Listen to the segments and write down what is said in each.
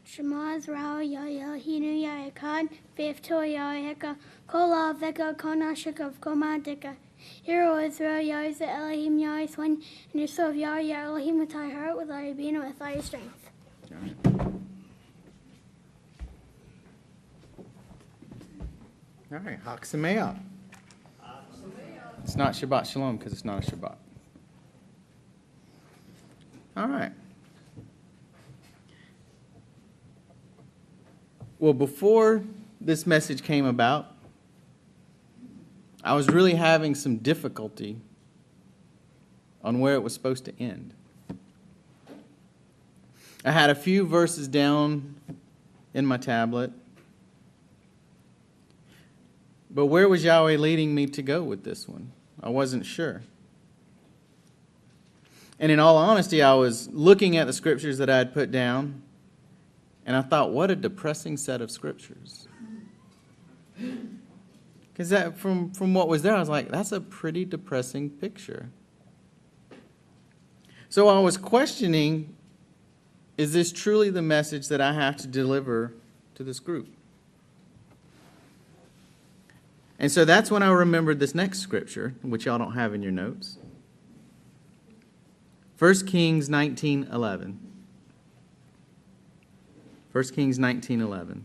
Shema Israel, Yahweh Hinu Yahekad, Vivto Yaheka, Kola Veka Kona Shikav Koma Dika. Hero Israel, Yahweh Elohim, Yahweh Swin, and your soul of Yahweh Elohim with thy heart, with thy being, with thy strength. All right, Chag Sameach. It's not Shabbat Shalom because it's not a Shabbat. All right. Well, before this message came about, I was really having some difficulty on where it was supposed to end. I had a few verses down in my tablet, but where was Yahweh leading me to go with this one? I wasn't sure. And in all honesty, I was looking at the scriptures that I had put down, and I thought, what a depressing set of scriptures. Because that from what was there, I was like, that's a pretty depressing picture. So I was questioning, is this truly the message that I have to deliver to this group? And so that's when I remembered this next scripture, which y'all don't have in your notes. 1 Kings 19:11. 1 Kings 19:11.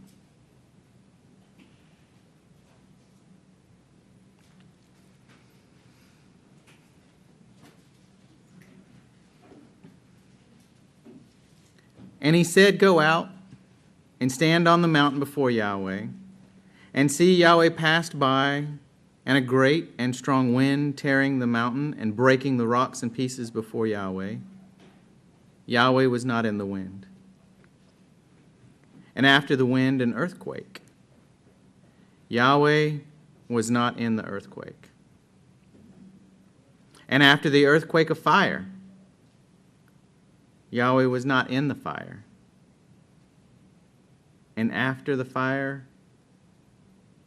And he said, go out and stand on the mountain before Yahweh, and see Yahweh passed by, and a great and strong wind tearing the mountain and breaking the rocks in pieces before Yahweh. Yahweh was not in the wind. And after the wind, an earthquake. Yahweh was not in the earthquake. And after the earthquake, a fire. Yahweh was not in the fire. And after the fire,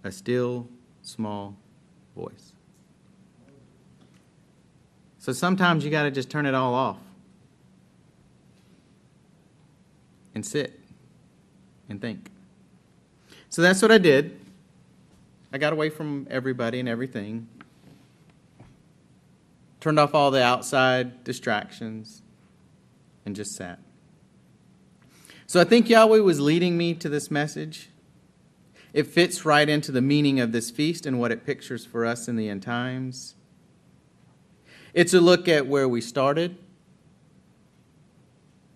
a still small voice. So sometimes you got to just turn it all off and sit and think. So that's what I did. I got away from everybody and everything. Turned off all the outside distractions and just sat. So I think Yahweh was leading me to this message. It fits right into the meaning of this feast and what it pictures for us in the end times. It's a look at where we started,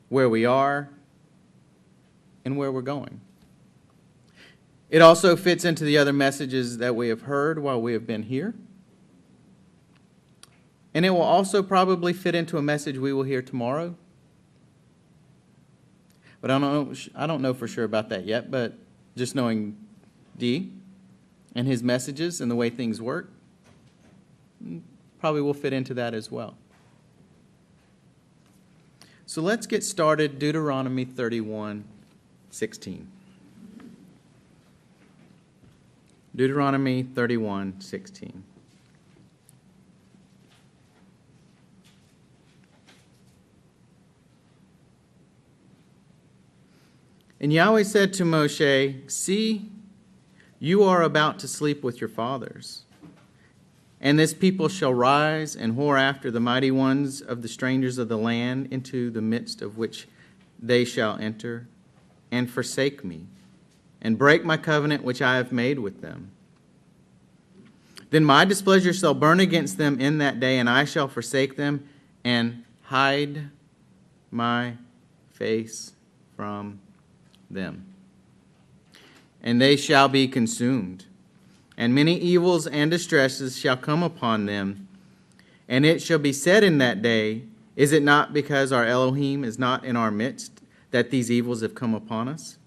where we are, and where we're going. It also fits into the other messages that we have heard while we have been here. And it will also probably fit into a message we will hear tomorrow. But I don't know for sure about that yet, but just knowing D and his messages and the way things work, probably will fit into that as well. So let's get started. Deuteronomy 31:16. Deuteronomy 31:16. And Yahweh said to Moshe, see, you are about to sleep with your fathers. And this people shall rise and whore after the mighty ones of the strangers of the land, into the midst of which they shall enter, and forsake me, and break my covenant which I have made with them. Then my displeasure shall burn against them in that day, and I shall forsake them, and hide my face from them. And they shall be consumed, and many evils and distresses shall come upon them. And it shall be said in that day, is it not because our Elohim is not in our midst that these evils have come upon us?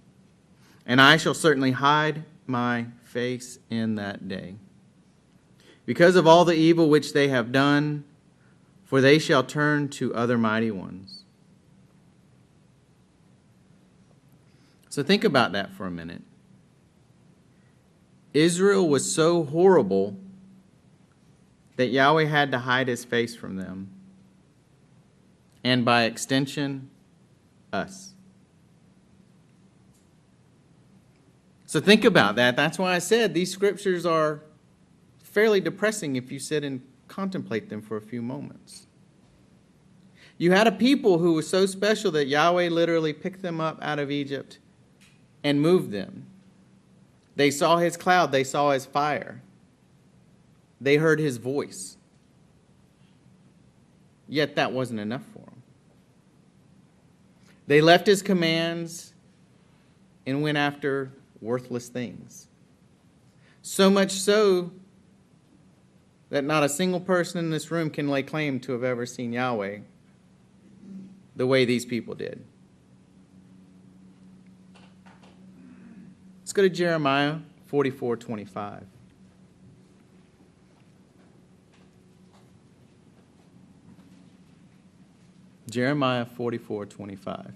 And I shall certainly hide my face in that day, because of all the evil which they have done, for they shall turn to other mighty ones. So think about that for a minute. Israel was so horrible that Yahweh had to hide his face from them, and by extension, us. So think about that. That's why I said these scriptures are fairly depressing if you sit and contemplate them for a few moments. You had a people who was so special that Yahweh literally picked them up out of Egypt and moved them. They saw his cloud. They saw his fire. They heard his voice. Yet that wasn't enough for them. They left his commands and went after worthless things. So much so that not a single person in this room can lay claim to have ever seen Yahweh the way these people did. Let's go to Jeremiah 44:25. Jeremiah 44:25.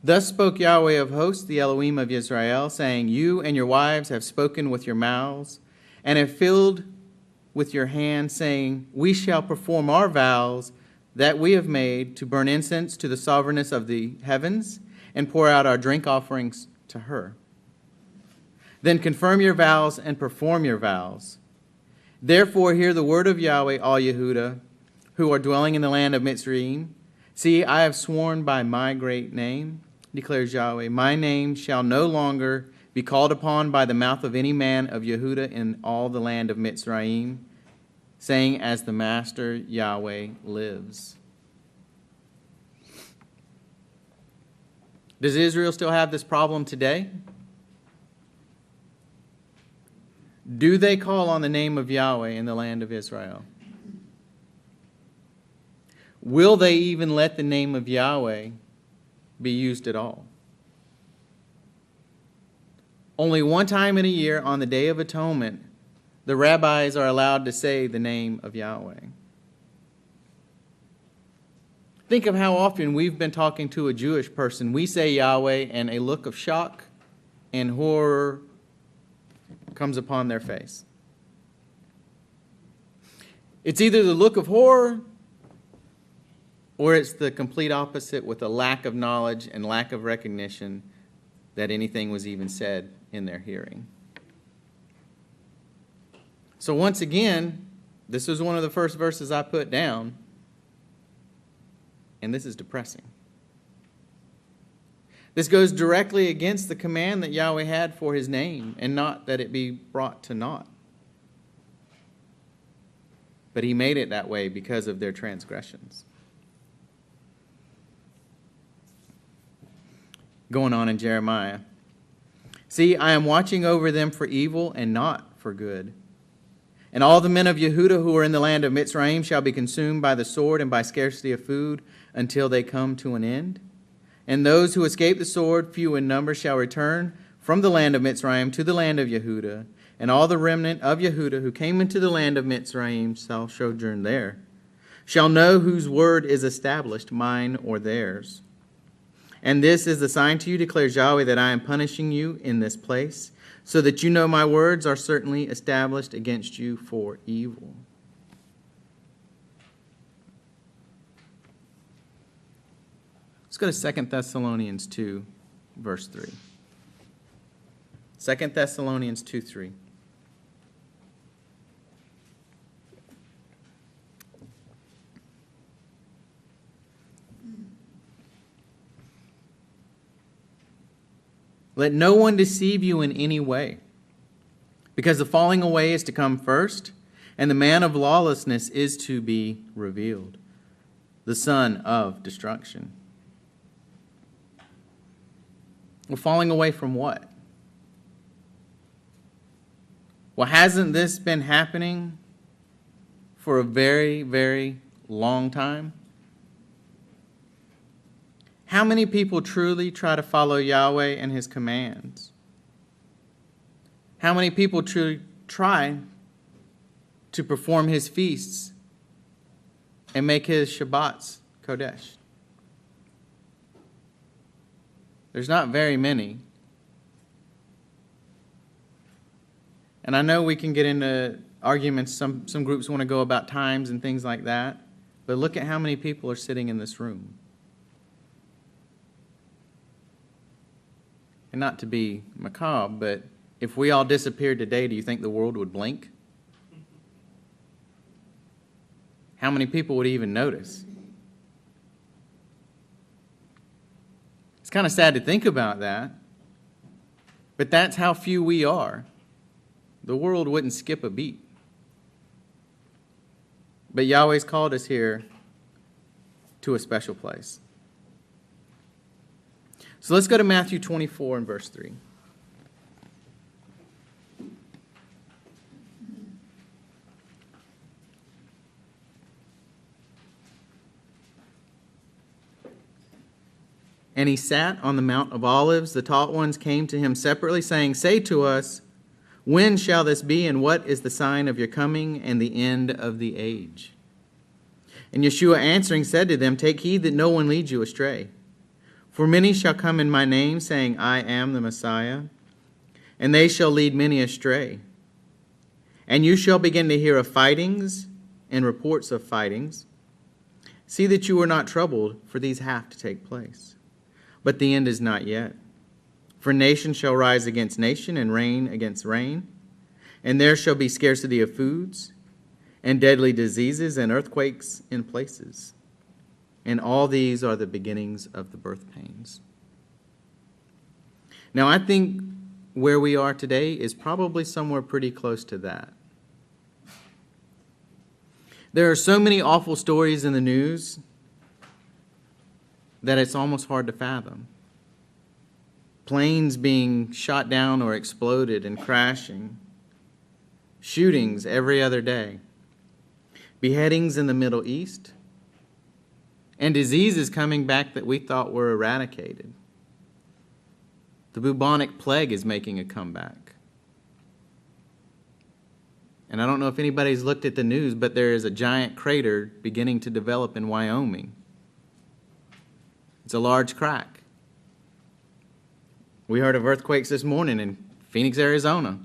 Thus spoke Yahweh of hosts, the Elohim of Israel, saying, You and your wives have spoken with your mouths, and have filled with your hands, saying, We shall perform our vows that we have made to burn incense to the sovereigness of the heavens, and pour out our drink offerings to her. Then confirm your vows and perform your vows. Therefore hear the word of Yahweh, all Yehuda, who are dwelling in the land of Mitzrayim. See, I have sworn by my great name, declares Yahweh, my name shall no longer be called upon by the mouth of any man of Yehuda in all the land of Mitzrayim, saying, as the Master Yahweh lives. Does Israel still have this problem today? Do they call on the name of Yahweh in the land of Israel? Will they even let the name of Yahweh be used at all? Only one time in a year, on the Day of Atonement, the rabbis are allowed to say the name of Yahweh. Think of how often we've been talking to a Jewish person. We say Yahweh, and a look of shock and horror comes upon their face. It's either the look of horror or it's the complete opposite, with a lack of knowledge and lack of recognition that anything was even said in their hearing. So once again, this was one of the first verses I put down, and this is depressing. This goes directly against the command that Yahweh had for his name, and not that it be brought to naught. But he made it that way because of their transgressions. Going on in Jeremiah. See, I am watching over them for evil and not for good. And all the men of Yehuda who are in the land of Mitzrayim shall be consumed by the sword and by scarcity of food until they come to an end. And those who escape the sword, few in number, shall return from the land of Mitzrayim to the land of Yehuda. And all the remnant of Yehuda who came into the land of Mitzrayim shall sojourn there, shall know whose word is established, mine or theirs. And this is the sign to you, declares Yahweh, that I am punishing you in this place, so that you know my words are certainly established against you for evil. Let's go to 2 Thessalonians 2, verse 3. 2 Thessalonians 2, 3. Let no one deceive you in any way, because the falling away is to come first, and the man of lawlessness is to be revealed, the son of destruction. Well, falling away from what? Well, hasn't this been happening for a very, very long time? How many people truly try to follow Yahweh and his commands? How many people truly try to perform his feasts and make his Shabbats Kodesh? There's not very many. And I know we can get into arguments. Some groups want to go about times and things like that. But look at how many people are sitting in this room. And not to be macabre, but if we all disappeared today, do you think the world would blink? How many people would even notice? It's kind of sad to think about that, but that's how few we are. The world wouldn't skip a beat. But Yahweh's called us here to a special place. So let's go to Matthew 24 and verse 3. And he sat on the Mount of Olives. The taught ones came to him separately, saying, "Say to us, when shall this be, and what is the sign of your coming and the end of the age?" And Yahshua answering said to them, "Take heed that no one leads you astray. For many shall come in my name, saying, I am the Messiah, and they shall lead many astray. And you shall begin to hear of fightings and reports of fightings. See that you are not troubled, for these have to take place. But the end is not yet. For nation shall rise against nation, and reign against reign. And there shall be scarcity of foods, and deadly diseases, and earthquakes in places. And all these are the beginnings of the birth pains." Now, I think where we are today is probably somewhere pretty close to that. There are so many awful stories in the news that it's almost hard to fathom. Planes being shot down or exploded and crashing. Shootings every other day. Beheadings in the Middle East. And diseases coming back that we thought were eradicated. The bubonic plague is making a comeback. And I don't know if anybody's looked at the news, but there is a giant crater beginning to develop in Wyoming. It's a large crack. We heard of earthquakes this morning in Phoenix, Arizona.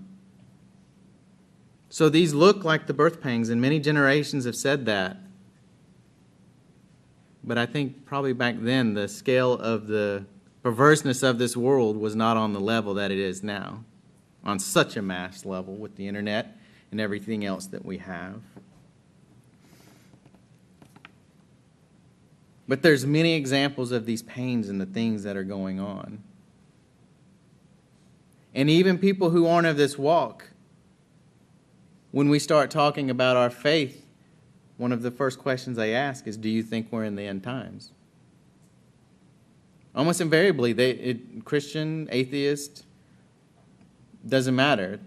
So these look like the birth pangs, and many generations have said that. But I think probably back then the scale of the perverseness of this world was not on the level that it is now, on such a mass level with the internet and everything else that we have. But there's many examples of these pains and the things that are going on. And even people who aren't of this walk, when we start talking about our faith, one of the first questions they ask is, do you think we're in the end times? Almost invariably, Christian, atheist, doesn't matter.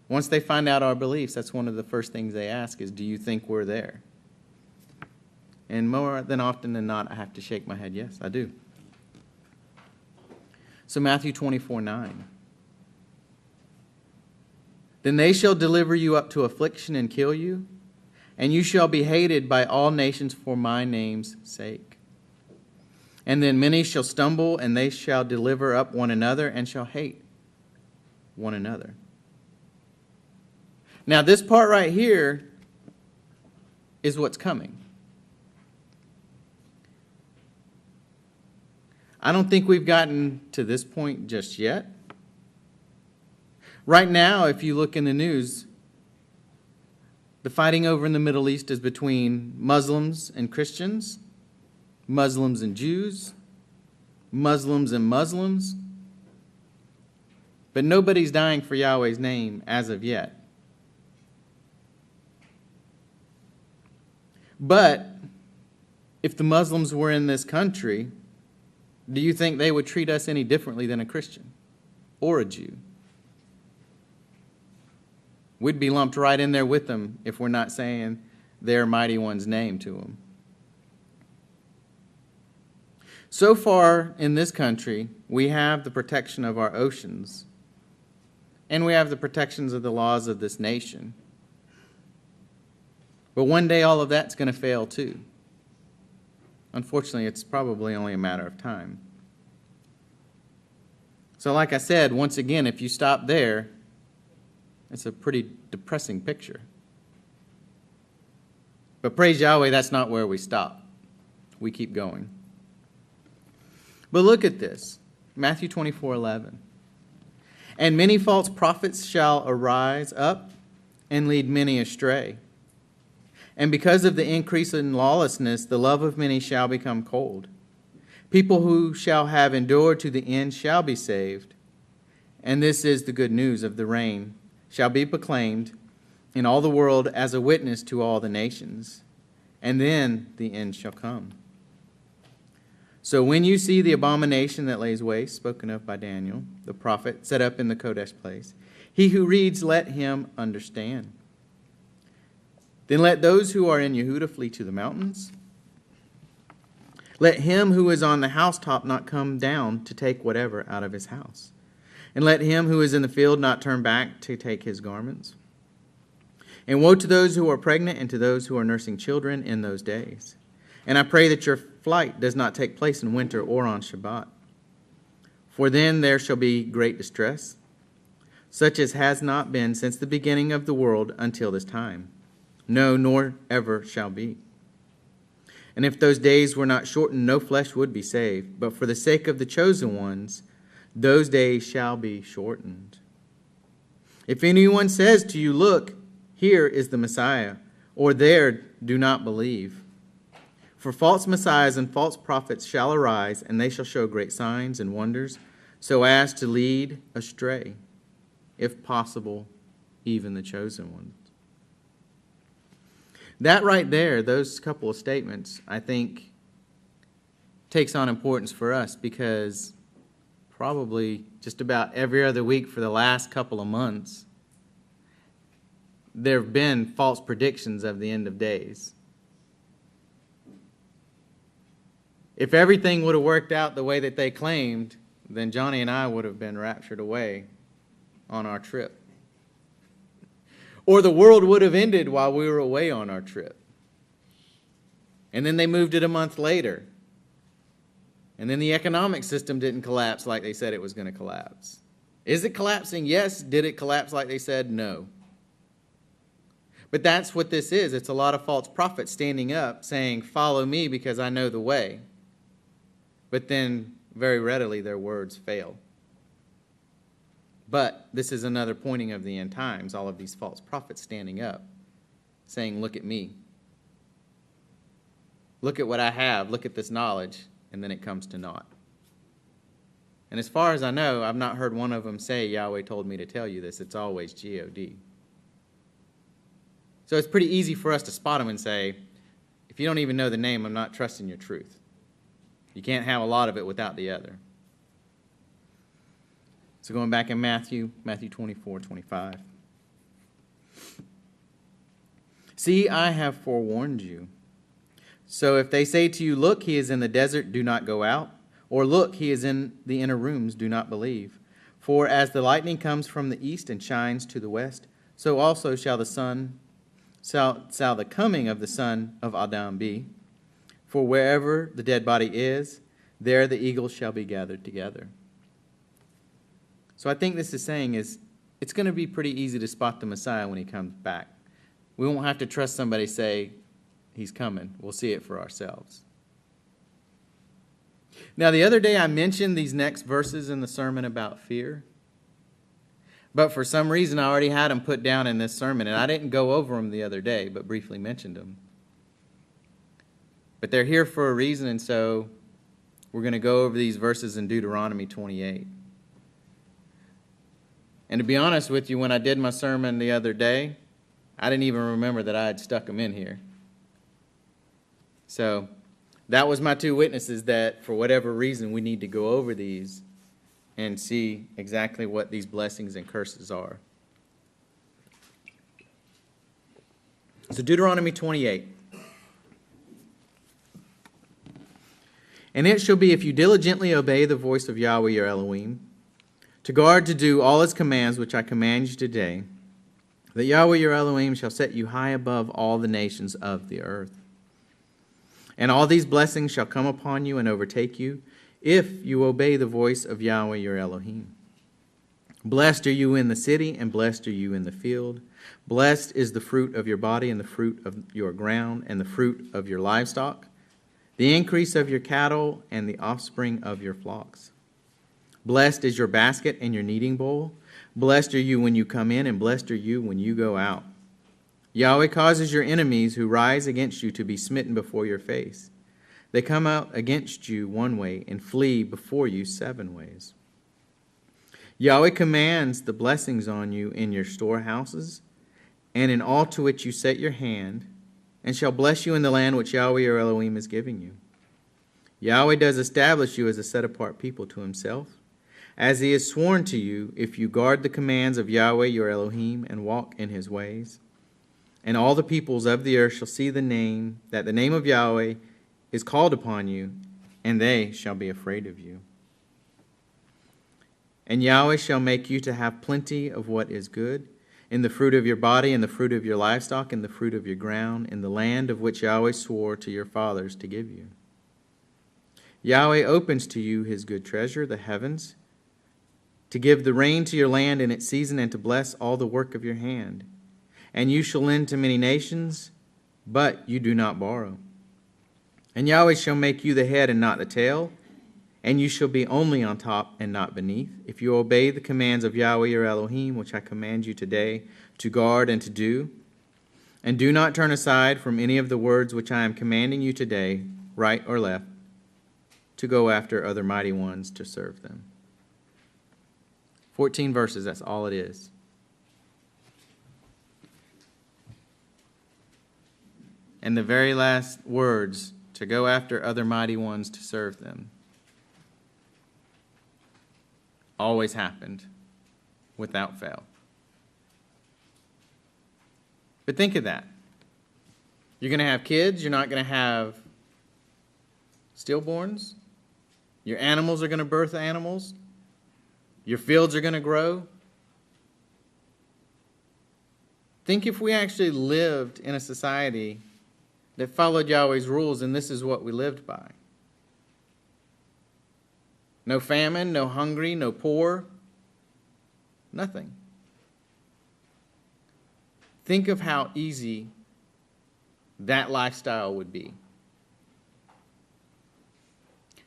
Once they find out our beliefs, that's one of the first things they ask is, do you think we're there? And more than often than not, I have to shake my head, yes, I do. So Matthew 24:9. Then they shall deliver you up to affliction and kill you, and you shall be hated by all nations for my name's sake. And then many shall stumble, and they shall deliver up one another, and shall hate one another. Now this part right here is what's coming. I don't think we've gotten to this point just yet. Right now, if you look in the news, the fighting over in the Middle East is between Muslims and Christians, Muslims and Jews, Muslims and Muslims. But nobody's dying for Yahweh's name as of yet. But if the Muslims were in this country, do you think they would treat us any differently than a Christian or a Jew? We'd be lumped right in there with them if we're not saying their mighty one's name to them. So far in this country, we have the protection of our oceans, and we have the protections of the laws of this nation. But one day all of that's going to fail too. Unfortunately, it's probably only a matter of time. So like I said, once again, if you stop there, it's a pretty depressing picture. But praise Yahweh, that's not where we stop. We keep going. But look at this. Matthew 24:11. And many false prophets shall arise up and lead many astray. And because of the increase in lawlessness, the love of many shall become cold. People who shall have endured to the end shall be saved. And this is the good news of the reign, shall be proclaimed in all the world as a witness to all the nations. And then the end shall come. So when you see the abomination that lays waste, spoken of by Daniel, the prophet, set up in the Kodesh place, he who reads, let him understand. Then let those who are in Yehuda flee to the mountains. Let him who is on the housetop not come down to take whatever out of his house. And let him who is in the field not turn back to take his garments. And woe to those who are pregnant and to those who are nursing children in those days. And I pray that your flight does not take place in winter or on Shabbat. For then there shall be great distress, such as has not been since the beginning of the world until this time. No, nor ever shall be. And if those days were not shortened, no flesh would be saved. But for the sake of the chosen ones, those days shall be shortened. If anyone says to you, look, here is the Messiah, or there, do not believe. For false messiahs and false prophets shall arise, and they shall show great signs and wonders, so as to lead astray, if possible, even the chosen ones. That right there, those couple of statements, I think, takes on importance for us, because probably just about every other week for the last couple of months, there have been false predictions of the end of days. If everything would have worked out the way that they claimed, then Johnny and I would have been raptured away on our trip. Or the world would have ended while we were away on our trip. And then they moved it a month later. And then the economic system didn't collapse like they said it was going to collapse. Is it collapsing? Yes. Did it collapse like they said? No. But that's what this is. It's a lot of false prophets standing up saying, follow me because I know the way. But then very readily their words fail. But this is another pointing of the end times, all of these false prophets standing up, saying, look at me. Look at what I have. Look at this knowledge. And then it comes to naught. And as far as I know, I've not heard one of them say, Yahweh told me to tell you this. It's always G-O-D. So it's pretty easy for us to spot them and say, if you don't even know the name, I'm not trusting your truth. You can't have a lot of it without the other. So going back in Matthew 24:25. See, I have forewarned you. So if they say to you, look, he is in the desert, do not go out. Or look, he is in the inner rooms, do not believe. For as the lightning comes from the east and shines to the west, so also shall the coming of the Son of Adam be. For wherever the dead body is, there the eagles shall be gathered together. So I think this is saying is it's going to be pretty easy to spot the Messiah when he comes back. We won't have to trust somebody say he's coming. We'll see it for ourselves. Now, the other day I mentioned these next verses in the sermon about fear. But for some reason I already had them put down in this sermon, and I didn't go over them the other day, but briefly mentioned them. But they're here for a reason, and so we're going to go over these verses in Deuteronomy 28. And to be honest with you, when I did my sermon the other day, I didn't even remember that I had stuck them in here. So that was my two witnesses that for whatever reason we need to go over these and see exactly what these blessings and curses are. So Deuteronomy 28. And it shall be, if you diligently obey the voice of Yahweh your Elohim, to guard to do all his commands which I command you today, that Yahweh your Elohim shall set you high above all the nations of the earth. And all these blessings shall come upon you and overtake you, if you obey the voice of Yahweh your Elohim. Blessed are you in the city, and blessed are you in the field. Blessed is the fruit of your body, and the fruit of your ground, and the fruit of your livestock, the increase of your cattle, and the offspring of your flocks. Blessed is your basket and your kneading bowl. Blessed are you when you come in, and blessed are you when you go out. Yahweh causes your enemies who rise against you to be smitten before your face. They come out against you one way and flee before you 7 ways. Yahweh commands the blessings on you in your storehouses and in all to which you set your hand, and shall bless you in the land which Yahweh your Elohim is giving you. Yahweh does establish you as a set-apart people to himself, as he has sworn to you, if you guard the commands of Yahweh your Elohim and walk in his ways. And all the peoples of the earth shall see that the name of Yahweh is called upon you, and they shall be afraid of you. And Yahweh shall make you to have plenty of what is good, in the fruit of your body, and the fruit of your livestock, and the fruit of your ground, in the land of which Yahweh swore to your fathers to give you. Yahweh opens to you his good treasure, the heavens, to give the rain to your land in its season, and to bless all the work of your hand. And you shall lend to many nations, but you do not borrow. And Yahweh shall make you the head and not the tail, and you shall be only on top and not beneath, if you obey the commands of Yahweh your Elohim, which I command you today to guard and to do. And do not turn aside from any of the words which I am commanding you today, right or left, to go after other mighty ones to serve them. 14 verses, that's all it is. And the very last words, to go after other mighty ones to serve them, always happened without fail. But think of that. You're going to have kids. You're not going to have stillborns. Your animals are going to birth animals. Your fields are going to grow. Think if we actually lived in a society that followed Yahweh's rules, and this is what we lived by. No famine, no hungry, no poor, nothing. Think of how easy that lifestyle would be.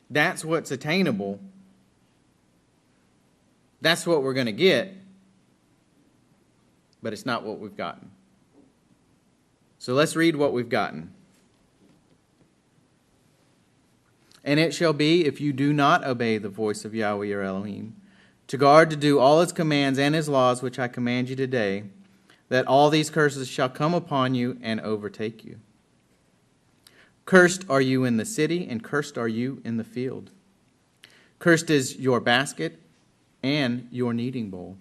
That's what's attainable. That's what we're going to get, but it's not what we've gotten. So let's read what we've gotten. And it shall be, if you do not obey the voice of Yahweh your Elohim, to guard to do all his commands and his laws which I command you today, that all these curses shall come upon you and overtake you. Cursed are you in the city, and cursed are you in the field. Cursed is your basket and your kneading bowl.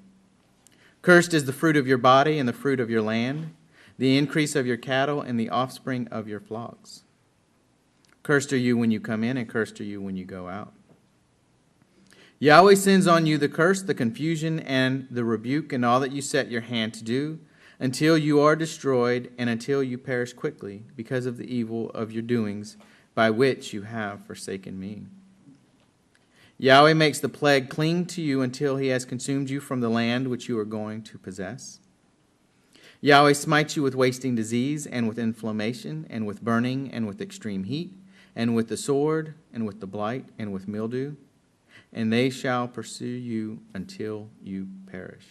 Cursed is the fruit of your body and the fruit of your land, the increase of your cattle and the offspring of your flocks. Cursed are you when you come in, and cursed are you when you go out. Yahweh sends on you the curse, the confusion, and the rebuke, and all that you set your hand to do, until you are destroyed, and until you perish quickly, because of the evil of your doings, by which you have forsaken me. Yahweh makes the plague cling to you until he has consumed you from the land which you are going to possess. Yahweh smites you with wasting disease, and with inflammation, and with burning, and with extreme heat, and with the sword, and with the blight, and with mildew, and they shall pursue you until you perish.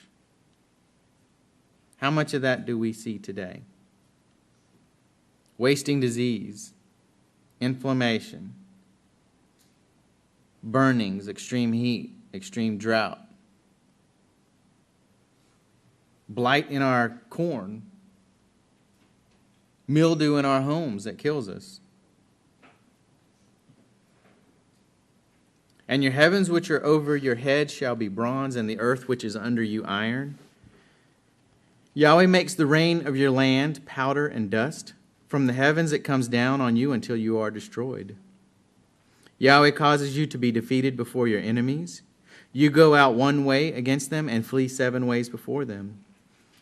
How much of that do we see today? Wasting disease, inflammation, burnings, extreme heat, extreme drought, blight in our corn, mildew in our homes that kills us. And your heavens which are over your head shall be bronze, and the earth which is under you iron. Yahweh makes the rain of your land powder and dust. From the heavens it comes down on you until you are destroyed. Yahweh causes you to be defeated before your enemies. You go out one way against them and flee 7 ways before them.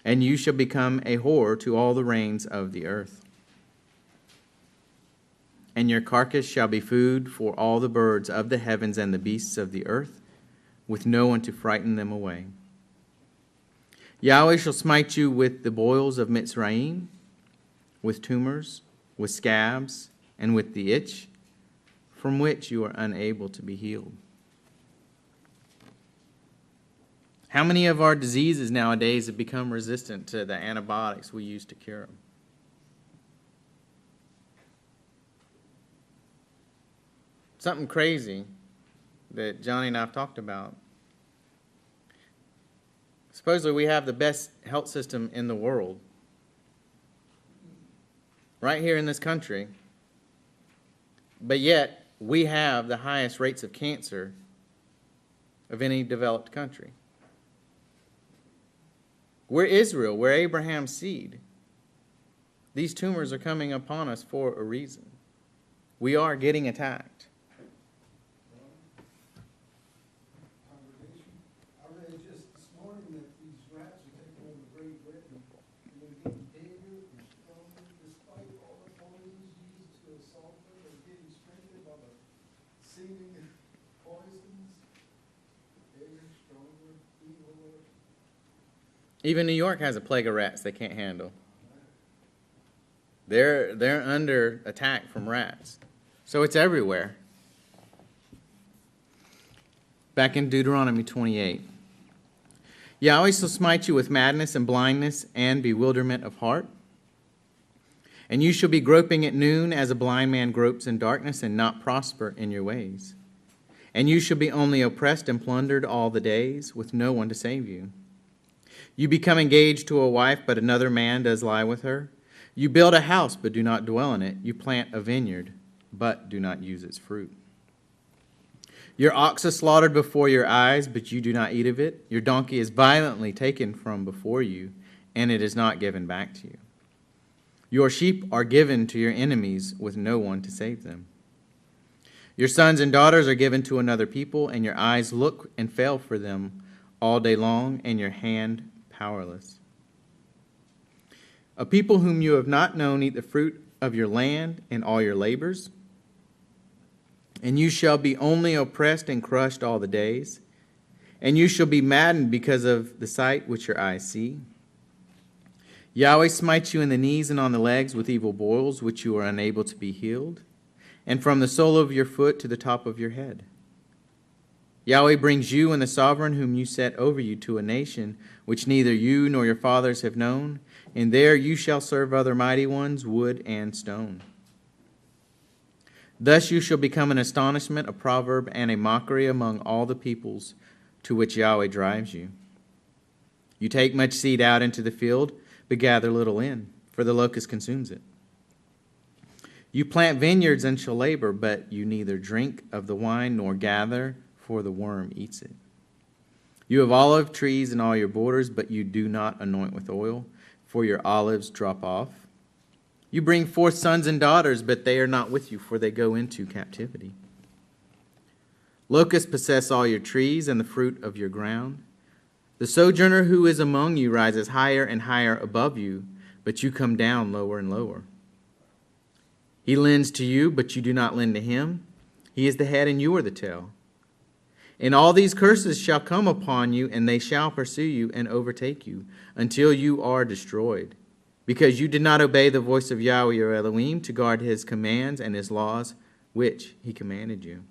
And you shall become a horror to all the rains of the earth. And your carcass shall be food for all the birds of the heavens and the beasts of the earth, with no one to frighten them away. Yahweh shall smite you with the boils of Mitzrayim, with tumors, with scabs, and with the itch, from which you are unable to be healed. How many of our diseases nowadays have become resistant to the antibiotics we use to cure them? Something crazy that Johnny and I have talked about. Supposedly we have the best health system in the world, right here in this country, but yet we have the highest rates of cancer of any developed country. We're Israel, we're Abraham's seed. These tumors are coming upon us for a reason. We are getting attacked. Even New York has a plague of rats they can't handle. They're under attack from rats. So it's everywhere. Back in Deuteronomy 28. Yahweh shall smite you with madness and blindness and bewilderment of heart. And you shall be groping at noon as a blind man gropes in darkness and not prosper in your ways. And you shall be only oppressed and plundered all the days with no one to save you. You become engaged to a wife, but another man does lie with her. You build a house, but do not dwell in it. You plant a vineyard, but do not use its fruit. Your ox is slaughtered before your eyes, but you do not eat of it. Your donkey is violently taken from before you, and it is not given back to you. Your sheep are given to your enemies with no one to save them. Your sons and daughters are given to another people, and your eyes look and fail for them all day long, and your hand powerless. A people whom you have not known eat the fruit of your land and all your labors, and you shall be only oppressed and crushed all the days, and you shall be maddened because of the sight which your eyes see. Yahweh smites you in the knees and on the legs with evil boils, which you are unable to be healed, and from the sole of your foot to the top of your head. Yahweh brings you and the sovereign whom you set over you to a nation which neither you nor your fathers have known, and there you shall serve other mighty ones, wood and stone. Thus you shall become an astonishment, a proverb, and a mockery among all the peoples to which Yahweh drives you. You take much seed out into the field, but gather little in, for the locust consumes it. You plant vineyards and shall labor, but you neither drink of the wine nor gather, for the worm eats it. You have olive trees in all your borders, but you do not anoint with oil, for your olives drop off. You bring forth sons and daughters, but they are not with you, for they go into captivity. Locusts possess all your trees and the fruit of your ground. The sojourner who is among you rises higher and higher above you, but you come down lower and lower. He lends to you, but you do not lend to him. He is the head and you are the tail. And all these curses shall come upon you, and they shall pursue you and overtake you until you are destroyed, because you did not obey the voice of Yahweh your Elohim to guard his commands and his laws, which he commanded you.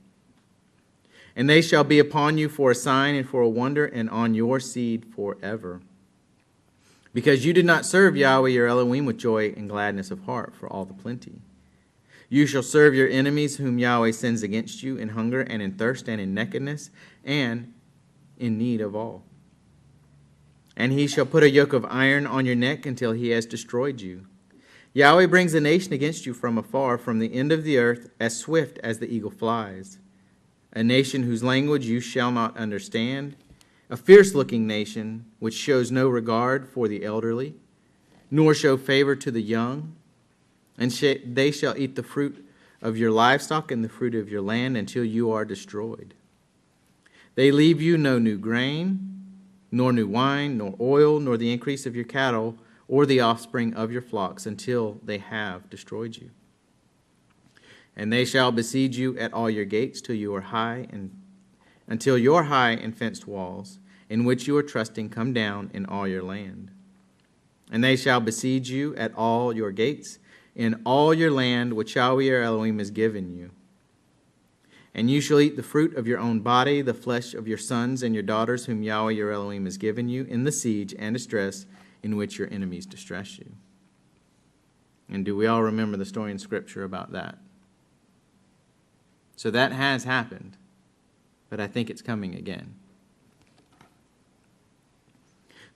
And they shall be upon you for a sign and for a wonder, and on your seed forever. Because you did not serve Yahweh your Elohim with joy and gladness of heart for all the plenty. You shall serve your enemies whom Yahweh sends against you in hunger and in thirst and in nakedness and in need of all. And he shall put a yoke of iron on your neck until he has destroyed you. Yahweh brings a nation against you from afar, from the end of the earth, as swift as the eagle flies. A nation whose language you shall not understand, a fierce-looking nation which shows no regard for the elderly, nor show favor to the young. And they shall eat the fruit of your livestock and the fruit of your land until you are destroyed. They leave you no new grain, nor new wine, nor oil, nor the increase of your cattle, or the offspring of your flocks, until they have destroyed you. And they shall besiege you at all your gates till you are high and until your high and fenced walls, in which you are trusting come down in all your land. And they shall besiege you at all your gates, in all your land which Yahweh your Elohim has given you. And you shall eat the fruit of your own body, the flesh of your sons and your daughters, whom Yahweh your Elohim has given you, in the siege and distress in which your enemies distress you. And do we all remember the story in Scripture about that? So that has happened, but I think it's coming again.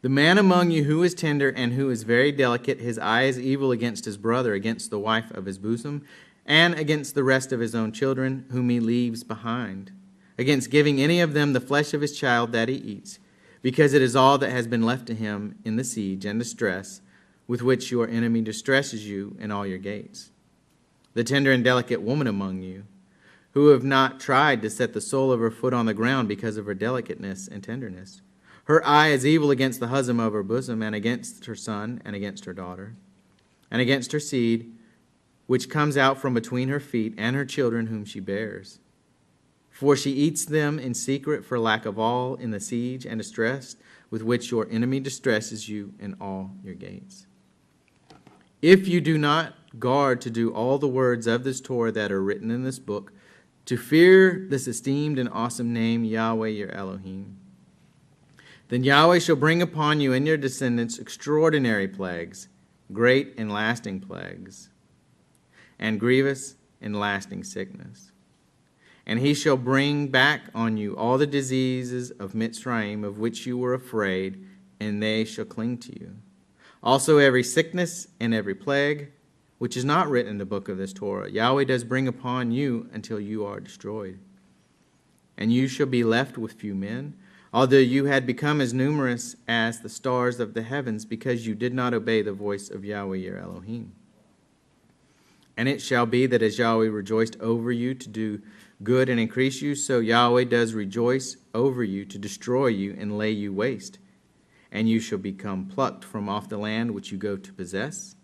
The man among you who is tender and who is very delicate, his eye is evil against his brother, against the wife of his bosom, and against the rest of his own children, whom he leaves behind, against giving any of them the flesh of his child that he eats, because it is all that has been left to him in the siege and distress, with which your enemy distresses you in all your gates. The tender and delicate woman among you, who have not tried to set the sole of her foot on the ground because of her delicateness and tenderness. Her eye is evil against the husband of her bosom, and against her son, and against her daughter, and against her seed, which comes out from between her feet, and her children whom she bears. For she eats them in secret for lack of all in the siege and distress with which your enemy distresses you in all your gates. If you do not guard to do all the words of this Torah that are written in this book, to fear this esteemed and awesome name, Yahweh your Elohim, then Yahweh shall bring upon you and your descendants extraordinary plagues, great and lasting plagues, and grievous and lasting sickness. And he shall bring back on you all the diseases of Mitzrayim, of which you were afraid, and they shall cling to you. Also every sickness and every plague, which is not written in the book of this Torah, Yahweh does bring upon you until you are destroyed. And you shall be left with few men, although you had become as numerous as the stars of the heavens, because you did not obey the voice of Yahweh your Elohim. And it shall be that as Yahweh rejoiced over you to do good and increase you, so Yahweh does rejoice over you to destroy you and lay you waste. And you shall become plucked from off the land which you go to possess.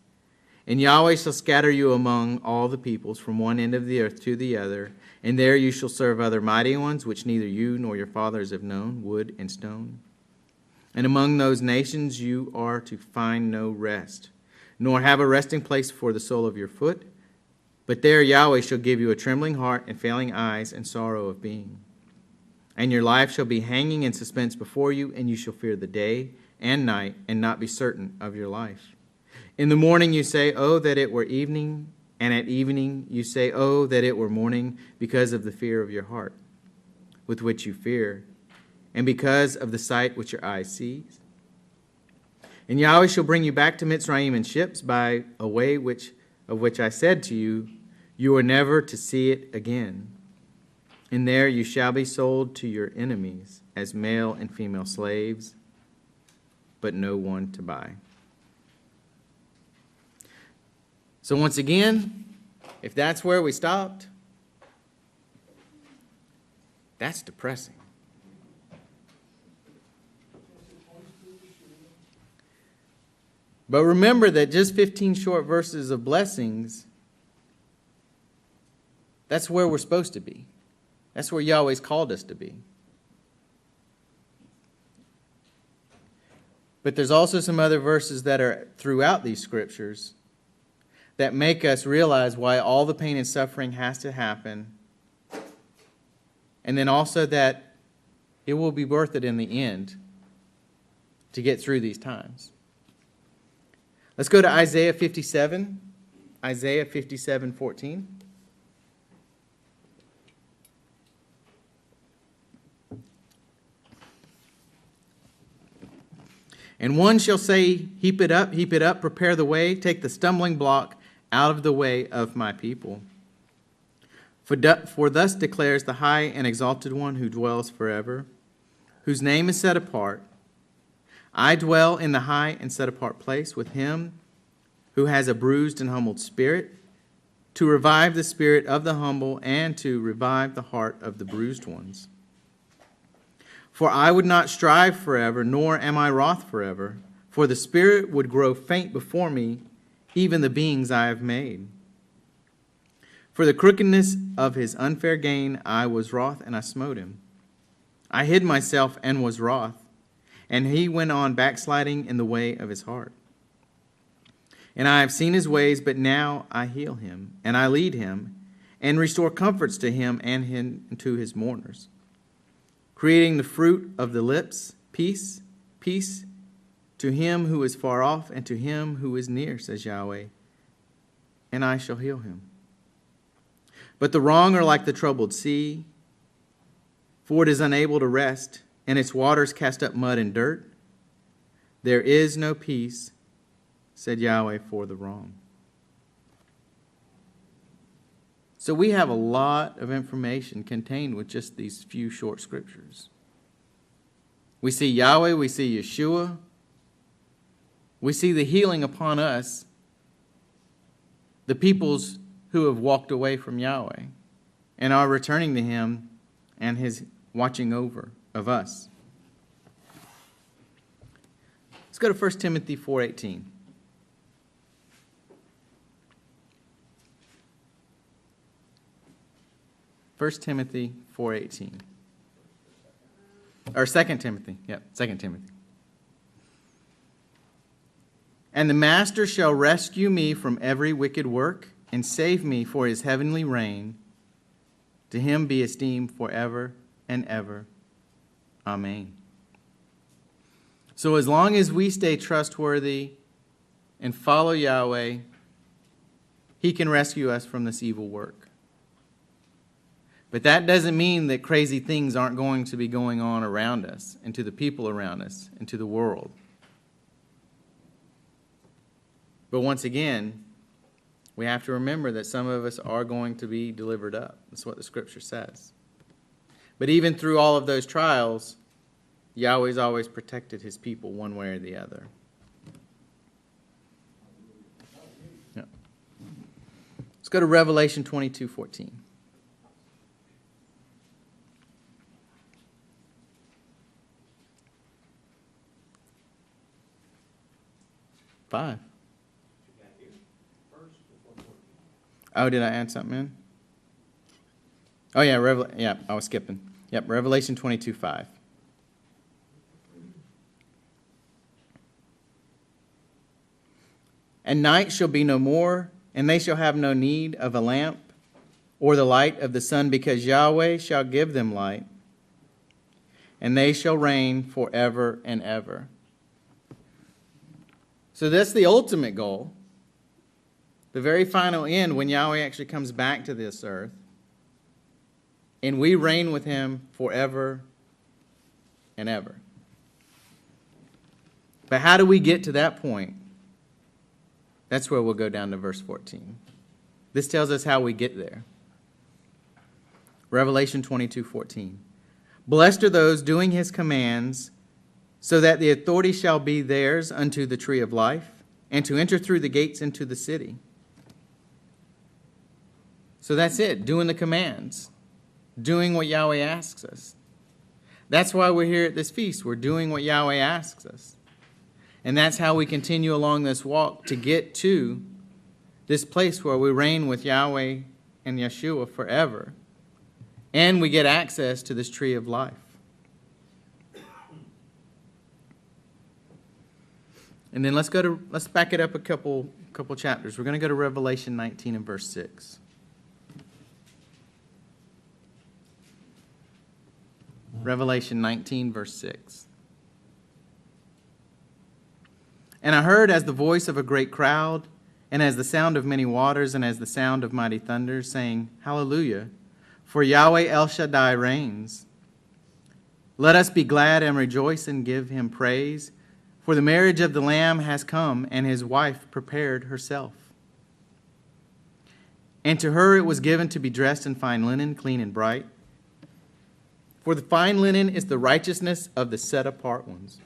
And Yahweh shall scatter you among all the peoples from one end of the earth to the other, and there you shall serve other mighty ones, which neither you nor your fathers have known, wood and stone. And among those nations you are to find no rest, nor have a resting place for the sole of your foot. But there Yahweh shall give you a trembling heart and failing eyes and sorrow of being. And your life shall be hanging in suspense before you, and you shall fear the day and night, and not be certain of your life. In the morning you say, oh, that it were evening, and at evening you say, oh, that it were morning, because of the fear of your heart, with which you fear, and because of the sight which your eye sees. And Yahweh shall bring you back to Mitzrayim in ships by a way of which I said to you, you are never to see it again. And there you shall be sold to your enemies as male and female slaves, but no one to buy. So once again, if that's where we stopped, that's depressing. But remember that just 15 short verses of blessings, that's where we're supposed to be. That's where Yahweh's called us to be. But there's also some other verses that are throughout these scriptures that make us realize why all the pain and suffering has to happen. And then also that it will be worth it in the end to get through these times. Let's go to Isaiah 57. Isaiah 57:14. And one shall say, heap it up, prepare the way, take the stumbling block out of the way of my people. For thus declares the high and exalted one who dwells forever, whose name is set apart. I dwell in the high and set apart place with him who has a bruised and humbled spirit, to revive the spirit of the humble and to revive the heart of the bruised ones. For I would not strive forever, nor am I wroth forever, for the spirit would grow faint before me, even the beings I have made. For the crookedness of his unfair gain I was wroth, and I smote him. I hid myself and was wroth. and he went on backsliding in the way of his heart. And I have seen his ways, but now I heal him, and I lead him, and restore comforts to him and to his mourners, creating the fruit of the lips, peace, peace to him who is far off and to him who is near, says Yahweh, and I shall heal him. But the wrong are like the troubled sea, for it is unable to rest, and its waters cast up mud and dirt. There is no peace, said Yahweh, for the wrong. So we have a lot of information contained with just these few short scriptures. We see Yahweh, we see Yahshua, we see the healing upon us, the peoples who have walked away from Yahweh and are returning to him and his watching over of us. Let's go to 1 Timothy 4:18. First Timothy 4:18. Or 2 Timothy. Yep, 2 Timothy. And the master shall rescue me from every wicked work and save me for his heavenly reign. To him be esteemed forever and ever. Amen. So as long as we stay trustworthy and follow Yahweh, he can rescue us from this evil work. But that doesn't mean that crazy things aren't going to be going on around us and to the people around us and to the world. But once again, we have to remember that some of us are going to be delivered up. That's what the scripture says. But even through all of those trials, Yahweh's always protected his people one way or the other. Yeah. Let's go to Revelation 22:14. Five. Oh, did I add something in? Oh, yeah, I was skipping. Yep, Revelation 22:5. And night shall be no more, and they shall have no need of a lamp or the light of the sun, because Yahweh shall give them light, and they shall reign forever and ever. So that's the ultimate goal. The very final end, when Yahweh actually comes back to this earth, and we reign with him forever and ever. But how do we get to that point? That's where we'll go down to verse 14. This tells us how we get there. Revelation 22:14. Blessed are those doing his commands, so that the authority shall be theirs unto the tree of life, and to enter through the gates into the city. So that's it, doing the commands, doing what Yahweh asks us. That's why we're here at this feast. We're doing what Yahweh asks us. And that's how we continue along this walk to get to this place where we reign with Yahweh and Yahshua forever. And we get access to this tree of life. And then let's back it up a couple chapters. We're going to go to Revelation 19 and verse 6. Revelation 19, verse 6. And I heard as the voice of a great crowd, and as the sound of many waters, and as the sound of mighty thunder, saying, Hallelujah, for Yahweh El Shaddai reigns. Let us be glad and rejoice and give him praise, for the marriage of the Lamb has come, and his wife prepared herself. And to her it was given to be dressed in fine linen, clean and bright. For the fine linen is the righteousness of the set-apart ones.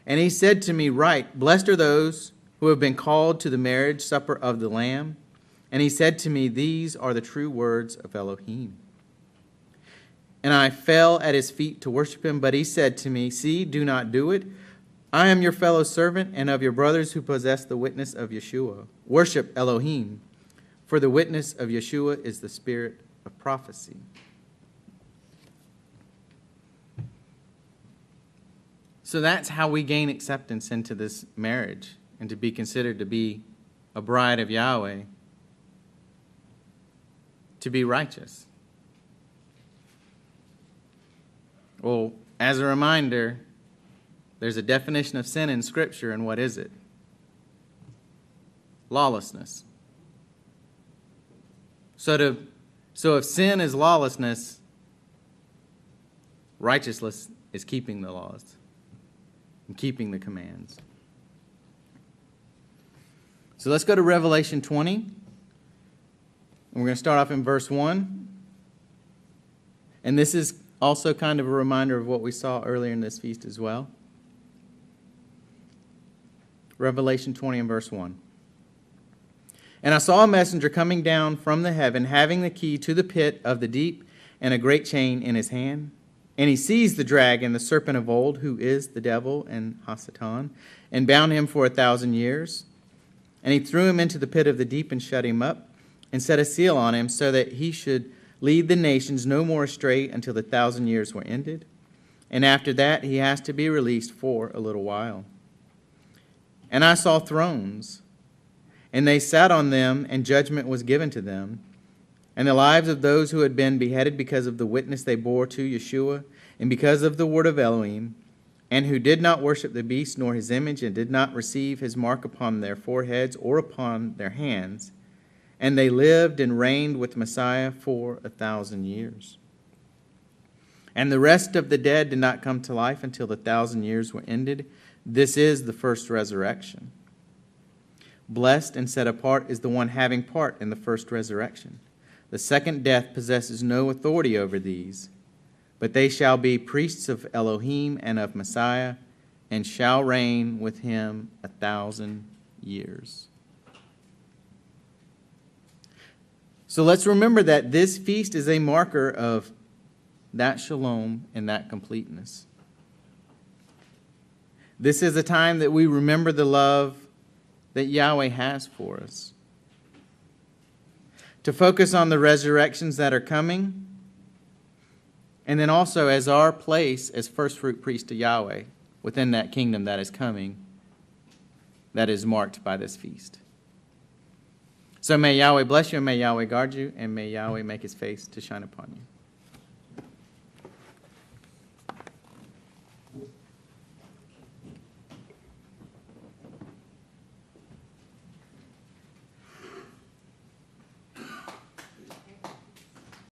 And he said to me, Write, blessed are those who have been called to the marriage supper of the Lamb. And he said to me, These are the true words of Elohim. And I fell at his feet to worship him, but he said to me, See, do not do it. I am your fellow servant and of your brothers who possess the witness of Yahshua. Worship Elohim, for the witness of Yahshua is the spirit of prophecy. So that's how we gain acceptance into this marriage and to be considered to be a bride of Yahweh, to be righteous. Well, as a reminder, there's a definition of sin in Scripture, and what is it? Lawlessness. So if sin is lawlessness, righteousness is keeping the laws and keeping the commands. So let's go to Revelation 20. And we're going to start off in verse 1. And this is also kind of a reminder of what we saw earlier in this feast as well. Revelation 20 and verse 1. And I saw a messenger coming down from the heaven, having the key to the pit of the deep and a great chain in his hand. And he seized the dragon, the serpent of old, who is the devil and Hasatan, and bound him for 1,000 years. And he threw him into the pit of the deep and shut him up, and set a seal on him, so that he should lead the nations no more astray until the 1,000 years were ended. And after that he has to be released for a little while. And I saw thrones, and they sat on them, and judgment was given to them. And the lives of those who had been beheaded because of the witness they bore to Yahshua, and because of the word of Elohim, and who did not worship the beast nor his image, and did not receive his mark upon their foreheads or upon their hands. And they lived and reigned with Messiah for 1,000 years. And the rest of the dead did not come to life until the 1,000 years were ended. This is the first resurrection. Blessed and set apart is the one having part in the first resurrection. The second death possesses no authority over these, but they shall be priests of Elohim and of Messiah, and shall reign with him 1,000 years. So let's remember that this feast is a marker of that shalom and that completeness. This is a time that we remember the love that Yahweh has for us. To focus on the resurrections that are coming, and then also as our place as first fruit priest to Yahweh within that kingdom that is coming, that is marked by this feast. So may Yahweh bless you, and may Yahweh guard you, and may Yahweh make his face to shine upon you.